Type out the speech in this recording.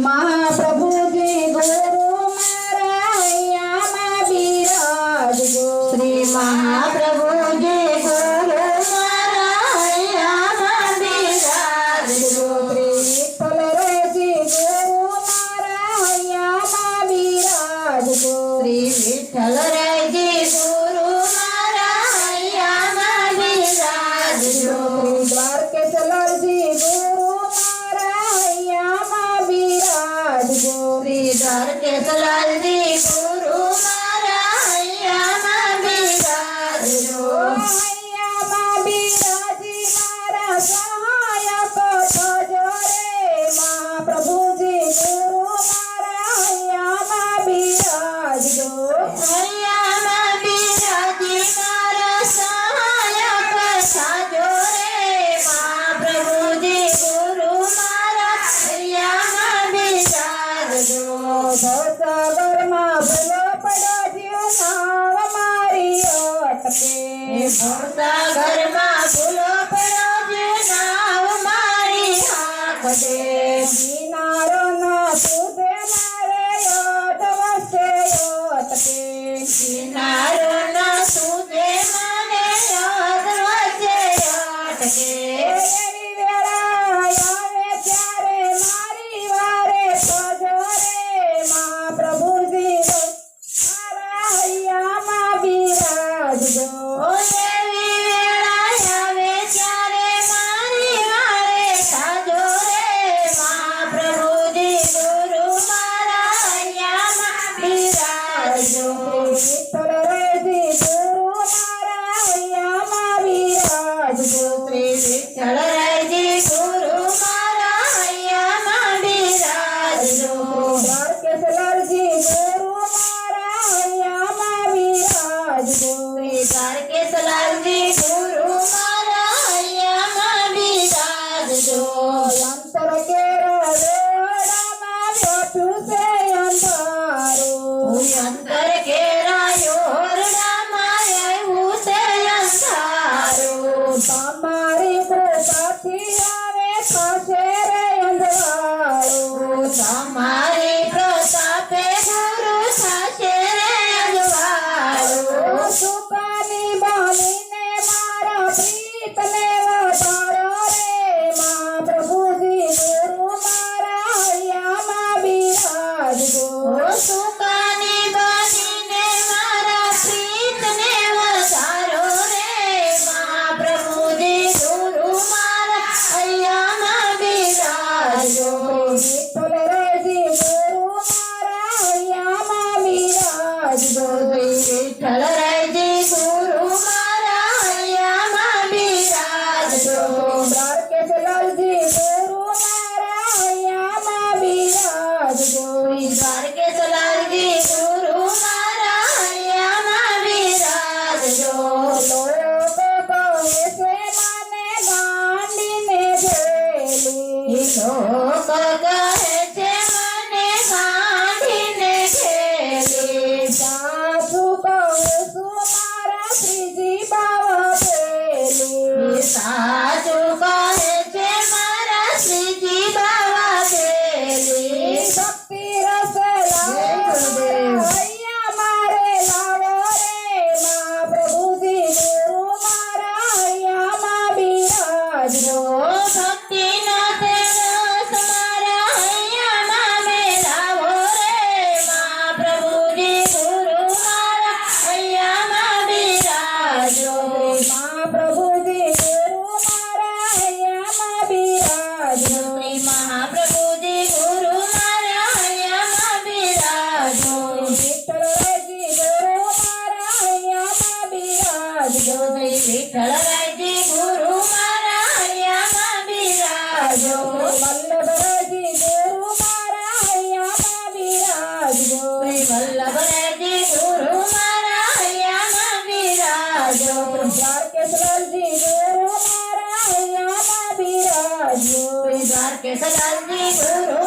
महाप्रभुजी गुरु मारायामा बिराजगो श्री महाप्रभुजी गुरु मारायामा बिराजगो श्री विठ्ठल रेजी गुरु मारायामा बिराजगो श्री विठ्ठल रेजी गुरु मारायामा बिराजगो द्वारकेश्वरजी गुरु मारायामा बिराजगो श्री द्वारकेश्वरजी गुरु मारायामा बिराजगो यामा बिराजी मारा सहायक भजो रे महाप्रभुजी गुरु मारायामा बिराजगो यामा बिराजी मारा सहायक भजो रे महाप्रभुजी गुरु मारायामा बिराजगो भवसागરમાં ભલો પડો જીવ નાવ મારી અટકે ભવસાગરમાં ભલો પડો જીવ નાવ મારી હાંકદે કિનારો ન સુધે મારે અધ વચ્ચે અટકે કિનારો ન સુધે મને અધ વચ્ચે અટકે એવી વેળા આવે ત્યારે મારી વારે ભજો રે महाप्रभुजी मारायामा बिराजगो एवी वेळा आवे त्यारे मारी वारे भजो रे महाप्रभुजी गुरु मारायामा बिराजगो विठ्ठल रेजी गुरु मारायामा बिराजगो श्री विठ्ठल रेजी गुरु मारायामा बिराजगो द्वारकेश्वरजी गुरु मारायामा बिराजगो द्वारकेश्वरजी गुरु मारायामा बिराजगो अंतर केरा लोडामा व्याप्यु से अंधारो अंतर केरा योरडामा आव्यु से अंधारो તમારી કૃપાથી આવે થશે રે અંધારો તમારી પ્રતાપે ગુરુ થશે રે અંધારો સુકાની બાલીને મારા પ્રીતને વધારો રે મહાપ્રભુજી ગુરુ મારાયામા બિરાજગો સુકાની બાલીને મારા પ્રીતને વધારો રે મહાપ્રભુજી ગુરુ મારાયામા બિરાજગો વિઠ્ઠલ રેજી ગુરુ મારાયામા બિરાજગો વિઠ્ઠલ રેજી ગુરુ મારાયામા બિરાજગો દ્વારકેશ્વરજી ગુરુ મારાયામા બિરાજગો દ્વારકેશ્વરજી ગુરુ મારાયામા બિરાજગો લોકો કહે છે મને ગાંડીને ઘેલી લોક કહે છે મને ગાંડીને ઘેલી સાસુ કહું છું મારા શ્રીજી બાવા પેલી સાસુ કહે છે મારા શ્રીજી બાવા પેલી ભક્તિ રસ લાવો હૈયા મારે લાવો રે મહાપ્રભુજી ગુરુ મારાયામા બિરાજગો ભક્તિ નો રસ મારા હૈયામાં મેલાવો રે મહાપ્રભુજી ગુરુ મારાયામા બિરાજો મહાપ્રભુજી ગુરુ મારાયામા બિરાજો મહાપ્રભુજી ગુરુ મારાયામા બિરાજો વિઠ્ઠલ રેજી ગુરુ મારાયામા બિરાજો વિઠ્ઠલ રેજી ગુરુ મારાયામા બિરાજો વલ્લભ રેજી ગુરુ મારાયામા બિરાજો વલ્લભ રેજી ગુરુ મારાયામા બિરાજો દ્વારકેશ્વરજી ગુરુ મારાયામા બિરાજો દ્વારકેશ્વરજી ગુરુ